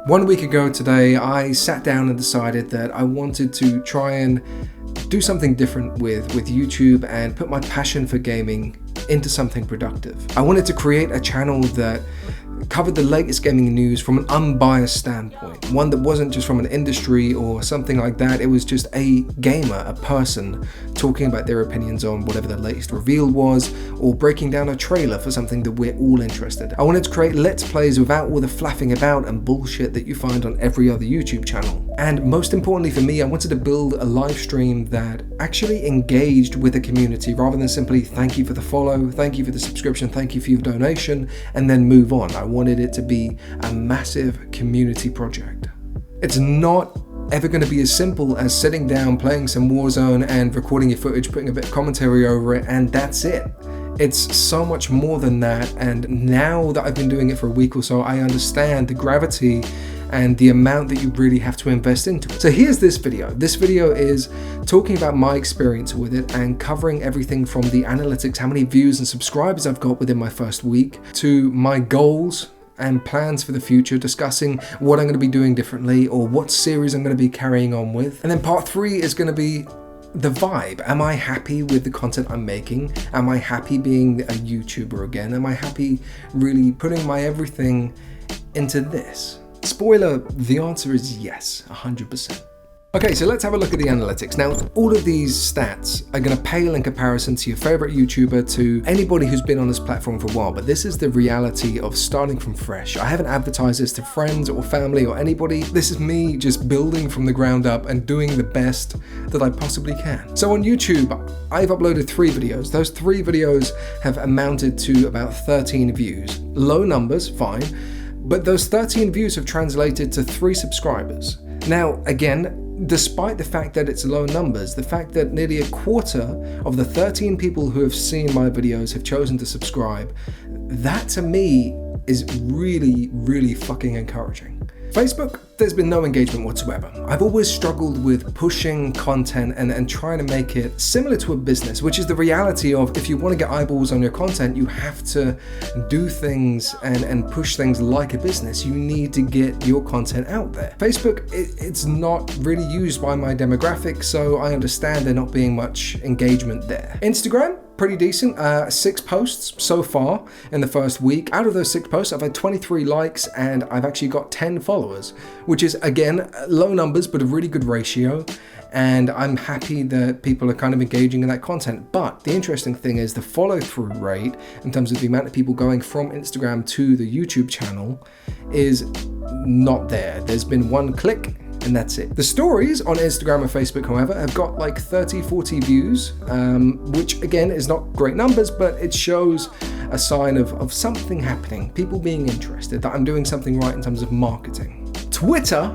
1 week ago today, I sat down and decided that I wanted to try and do something different with YouTube and put my passion for gaming into something productive. I wanted to create a channel that covered the latest gaming news from an unbiased standpoint, one that wasn't just from an industry or something like that. It was just a gamer, a person talking about their opinions on whatever the latest reveal was, or breaking down a trailer for something that we're all interested in. I wanted to create let's plays without all the flapping about and bullshit that you find on every other YouTube channel. And most importantly for me, I wanted to build a live stream that actually engaged with the community rather than simply thank you for the follow, thank you for the subscription, thank you for your donation, and then move on. I wanted it to be a massive community project. It's not ever going to be as simple as sitting down, playing some Warzone and recording your footage, putting a bit of commentary over it, and that's it. It's so much more than that, and now that I've been doing it for a week or so, I understand the gravity and the amount that you really have to invest into it. So here's this video. This video is talking about my experience with it and covering everything from the analytics, how many views and subscribers I've got within my first week, to my goals and plans for the future, discussing what I'm going to be doing differently or what series I'm going to be carrying on with. And then part 3 is going to be the vibe. Am I happy with the content I'm making? Am I happy being a YouTuber again? Am I happy really putting my everything into this? Spoiler, the answer is yes, 100%. Okay, so let's have a look at the analytics. Now, all of these stats are going to pale in comparison to your favorite YouTuber, to anybody who's been on this platform for a while, but this is the reality of starting from fresh. I haven't advertised this to friends or family or anybody. This is me just building from the ground up and doing the best that I possibly can. So on YouTube, I've uploaded 3 videos. Those 3 videos have amounted to about 13 views. Low numbers, fine, but those 13 views have translated to 3 subscribers. Now, again, despite the fact that it's low numbers, the fact that nearly a quarter of the 13 people who have seen my videos have chosen to subscribe, that to me is really, really fucking encouraging. Facebook, there's been no engagement whatsoever. I've always struggled with pushing content and trying to make it similar to a business, which is the reality of if you want to get eyeballs on your content, you have to do things and push things like a business. You need to get your content out there. Facebook, it's not really used by my demographic, so I understand there not being much engagement there. Instagram, pretty decent, 6 posts so far in the first week. Out of those 6 posts, I've had 23 likes and I've actually got 10 followers, which is, again, low numbers, but a really good ratio. And I'm happy that people are kind of engaging in that content. But the interesting thing is the follow-through rate in terms of the amount of people going from Instagram to the YouTube channel is not there. There's been 1 click, and that's it. The stories on Instagram and Facebook, however, have got like 30, 40 views, which again is not great numbers, but it shows a sign of something happening, people being interested, that I'm doing something right in terms of marketing. Twitter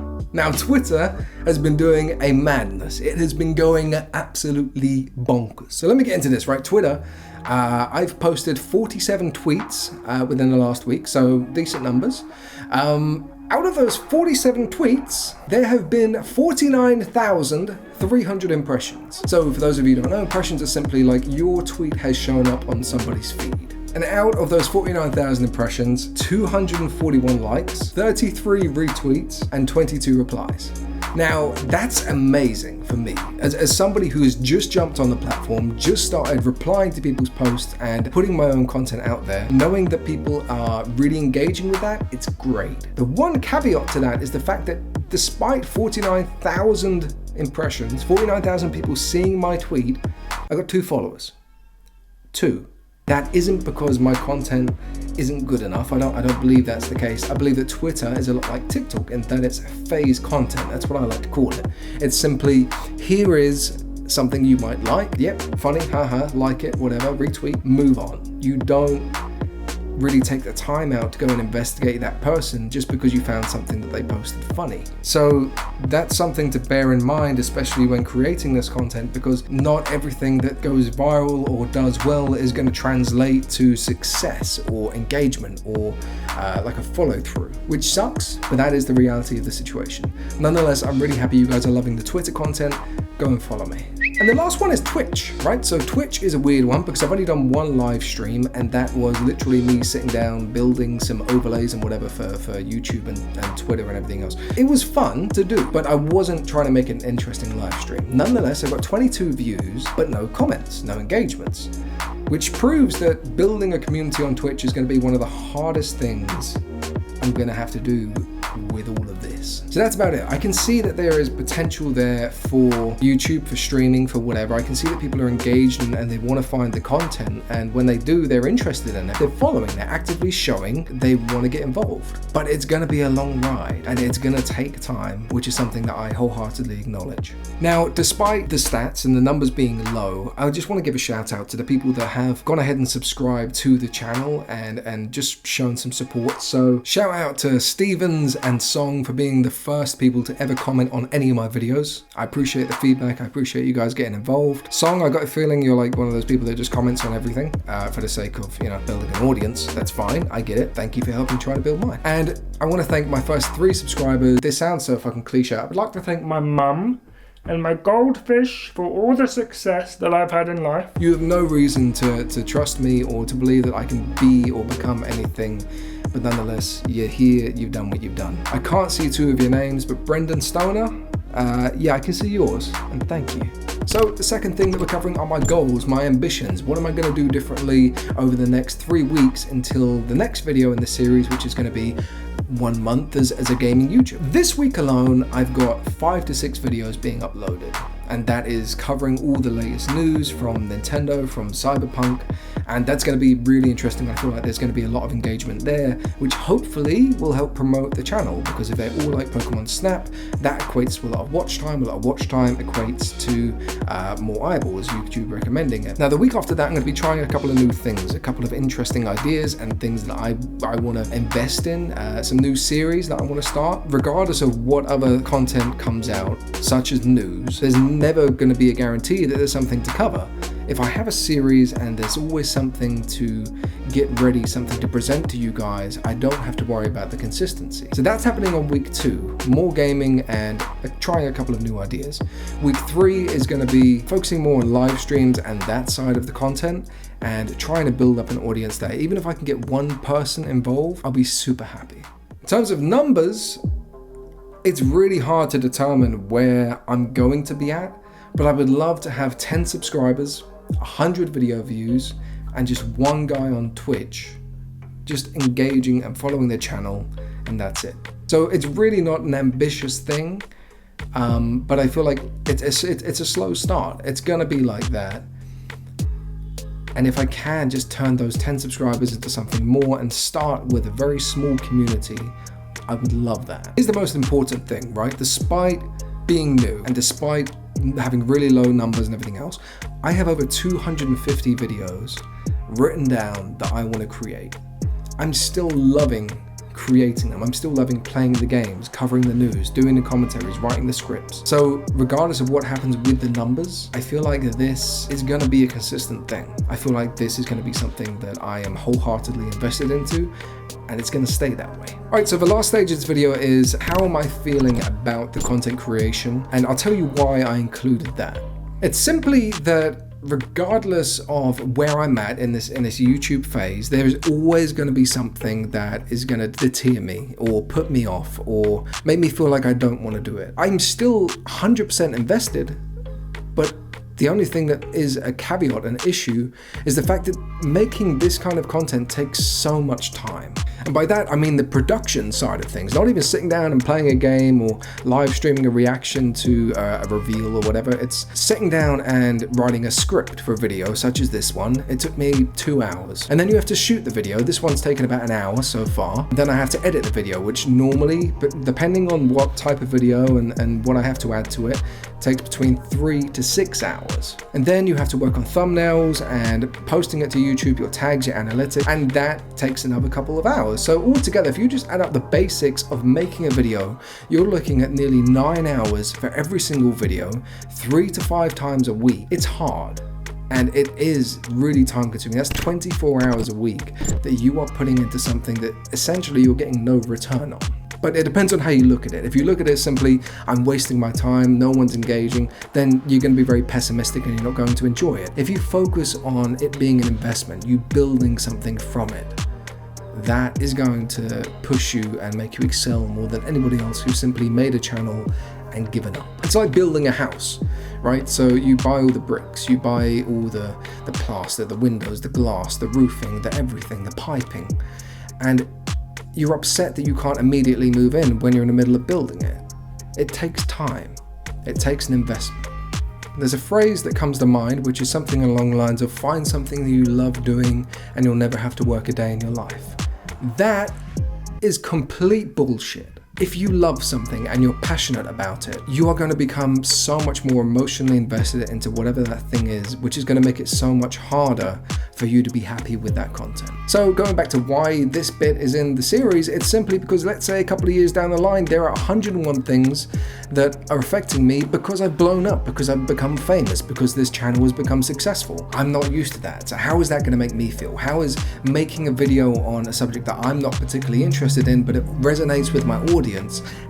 has been doing a madness. It has been going absolutely bonkers. So let me get into this, right? Twitter, I've posted 47 tweets within the last week, so decent numbers. Out of those 47 tweets, there have been 49,300 impressions. So for those of you who don't know, impressions are simply like your tweet has shown up on somebody's feed. And out of those 49,000 impressions, 241 likes, 33 retweets, and 22 replies. Now, that's amazing for me. As somebody who has just jumped on the platform, just started replying to people's posts and putting my own content out there, knowing that people are really engaging with that, it's great. The one caveat to that is the fact that despite 49,000 impressions, 49,000 people seeing my tweet, I got 2 followers. 2. That isn't because my content isn't good enough. I don't believe that's the case. I believe that Twitter is a lot like TikTok in that it's phase content. That's what I like to call it. It's simply, here is something you might like. Yep, funny, haha, like it, whatever, retweet, move on. You don't really take the time out to go and investigate that person just because you found something that they posted funny. So that's something to bear in mind, especially when creating this content, because not everything that goes viral or does well is going to translate to success or engagement or like a follow through, which sucks, but that is the reality of the situation. Nonetheless, I'm really happy you guys are loving the Twitter content. Go and follow me. And the last one is Twitch, right? So Twitch is a weird one because I've only done one live stream, and that was literally me sitting down building some overlays and whatever for YouTube and Twitter and everything else. It was fun to do, but I wasn't trying to make an interesting live stream. Nonetheless, I got 22 views, but no comments, no engagements, which proves that building a community on Twitch is going to be one of the hardest things I'm going to have to do with all of this. So that's about it. I can see that there is potential there for YouTube, for streaming, for whatever. I can see that people are engaged and they want to find the content, and when they do, they're interested in it. They're following, they're actively showing they want to get involved. But it's going to be a long ride, and it's going to take time, which is something that I wholeheartedly acknowledge. Now, despite the stats and the numbers being low, I just want to give a shout out to the people that have gone ahead and subscribed to the channel and just shown some support. So shout out to Stevens and Song for being the first people to ever comment on any of my videos. I appreciate the feedback. I appreciate you guys getting involved. Song, I got a feeling you're like one of those people that just comments on everything for the sake of, you know, building an audience. That's fine. I get it. Thank you for helping try to build mine. And I want to thank my first 3 subscribers. This sounds so fucking cliche. I would like to thank my mum and my goldfish for all the success that I've had in life. You have no reason to trust me or to believe that I can be or become anything, but nonetheless, you're here, you've done what you've done. I can't see 2 of your names, but Brendan Stoner, yeah, I can see yours, and thank you. So the second thing that we're covering are my goals, my ambitions. What am I going to do differently over the next 3 weeks until the next video in the series, which is going to be 1 month as a gaming YouTuber. This week alone, I've got 5 to 6 videos being uploaded, and that is covering all the latest news from Nintendo, from Cyberpunk, and that's going to be really interesting. I feel like there's going to be a lot of engagement there, which hopefully will help promote the channel, because if they're all like Pokemon Snap, that equates to a lot of watch time. A lot of watch time equates to more eyeballs, YouTube recommending it. Now, the week after that, I'm going to be trying a couple of new things, a couple of interesting ideas and things that I want to invest in, some new series that I want to start. Regardless of what other content comes out, such as news, there's never going to be a guarantee that there's something to cover. If I have a series and there's always something to get ready, something to present to you guys, I don't have to worry about the consistency. So that's happening on week 2, more gaming and trying a couple of new ideas. Week 3 is going to be focusing more on live streams and that side of the content, and trying to build up an audience there. Even if I can get 1 person involved, I'll be super happy. In terms of numbers, it's really hard to determine where I'm going to be at, but I would love to have 10 subscribers, 100 video views, and just 1 guy on Twitch just engaging and following their channel, and that's it. So it's really not an ambitious thing, but I feel like it's a slow start. It's gonna be like that. And if I can just turn those 10 subscribers into something more and start with a very small community, I would love that. Here's the most important thing, right? Despite being new and despite having really low numbers and everything else, I have over 250 videos written down that I want to create. I'm still loving creating them. I'm still loving playing the games, covering the news, doing the commentaries, writing the scripts. So regardless of what happens with the numbers, I feel like this is going to be a consistent thing. I feel like this is going to be something that I am wholeheartedly invested into, and it's going to stay that way. All right, so the last stage of this video is how am I feeling about the content creation, and I'll tell you why I included that. It's simply that regardless of where I'm at in this YouTube phase, there is always going to be something that is going to deter me or put me off or make me feel like I don't want to do it. I'm still 100% invested, but the only thing that is a caveat, an issue, is the fact that making this kind of content takes so much time. And by that, I mean the production side of things, not even sitting down and playing a game or live streaming a reaction to a reveal or whatever. It's sitting down and writing a script for a video, such as this one. It took me 2 hours. And then you have to shoot the video. This one's taken about an hour so far. Then I have to edit the video, which normally, but depending on what type of video and what I have to add to it, takes between 3 to 6 hours. And then you have to work on thumbnails and posting it to YouTube, your tags, your analytics, and that takes another couple of hours. So altogether, if you just add up the basics of making a video, you're looking at nearly 9 hours for every single video, 3 to 5 times a week. It's hard. And it is really time consuming. That's 24 hours a week that you are putting into something that essentially you're getting no return on. But it depends on how you look at it. If you look at it simply, I'm wasting my time, no one's engaging, then you're going to be very pessimistic and you're not going to enjoy it. If you focus on it being an investment, you building something from it, that is going to push you and make you excel more than anybody else who simply made a channel and given up. It's like building a house, right? So you buy all the bricks, you buy all the plaster, the windows, the glass, the roofing, the everything, the piping, and you're upset that you can't immediately move in when you're in the middle of building it. It takes time. It takes an investment. There's a phrase that comes to mind, which is something along the lines of find something that you love doing and you'll never have to work a day in your life. That is complete bullshit. If you love something and you're passionate about it, you are going to become so much more emotionally invested into whatever that thing is, which is going to make it so much harder for you to be happy with that content. So going back to why this bit is in the series, it's simply because let's say a couple of years down the line, there are 101 things that are affecting me because I've blown up, because I've become famous, because this channel has become successful. I'm not used to that. So how is that going to make me feel? How is making a video on a subject that I'm not particularly interested in, but it resonates with my audience,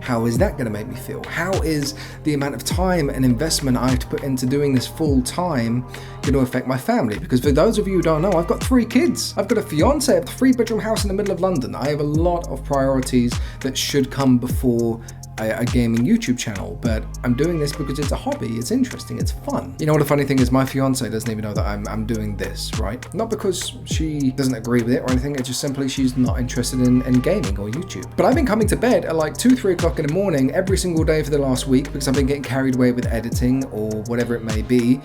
how is that going to make me feel? How is the amount of time and investment I have to put into doing this full time going to affect my family? Because for those of you who don't know, I've got 3 kids. I've got a fiance, I have a 3-bedroom house in the middle of London. I have a lot of priorities that should come before a gaming YouTube channel, but I'm doing this because it's a hobby, it's interesting, it's fun. You know what the funny thing is, my fiance doesn't even know that I'm doing this, right? Not because she doesn't agree with it or anything, it's just simply she's not interested in gaming or YouTube. But I've been coming to bed at like 2-3 o'clock in the morning every single day for the last week because I've been getting carried away with editing or whatever it may be.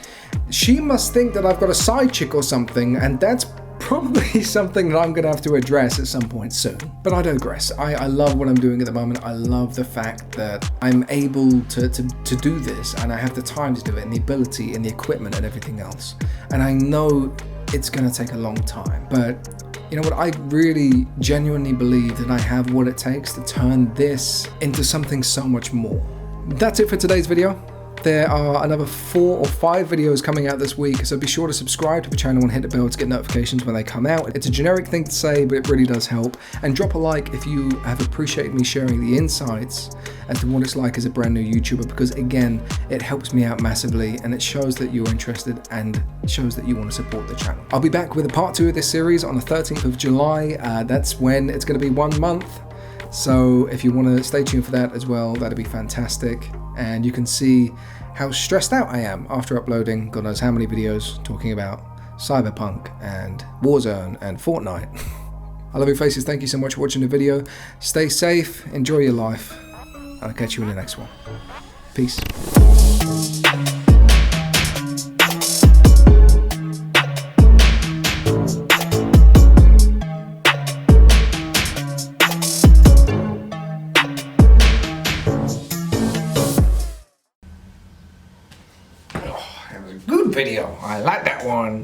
She must think that I've got a side chick or something, and that's probably something that I'm going to have to address at some point soon. But I digress. I love what I'm doing at the moment. I love the fact that I'm able to do this, and I have the time to do it, and the ability and the equipment and everything else. And I know it's going to take a long time, but you know what, I really genuinely believe that I have what it takes to turn this into something so much more. That's it for today's video. There are another 4 or 5 videos coming out this week, so be sure to subscribe to the channel and hit the bell to get notifications when they come out. It's a generic thing to say, but it really does help. And drop a like if you have appreciated me sharing the insights as to what it's like as a brand new YouTuber, because again, it helps me out massively and it shows that you're interested and shows that you want to support the channel. I'll be back with a part 2 of this series on the 13th of July. That's when it's going to be 1 month. So if you want to stay tuned for that as well, that'd be fantastic. And you can see how stressed out I am after uploading God knows how many videos talking about Cyberpunk and Warzone and Fortnite. I love your faces. Thank you so much for watching the video. Stay safe, enjoy your life, and I'll catch you in the next one. Peace. Good video. I like that one.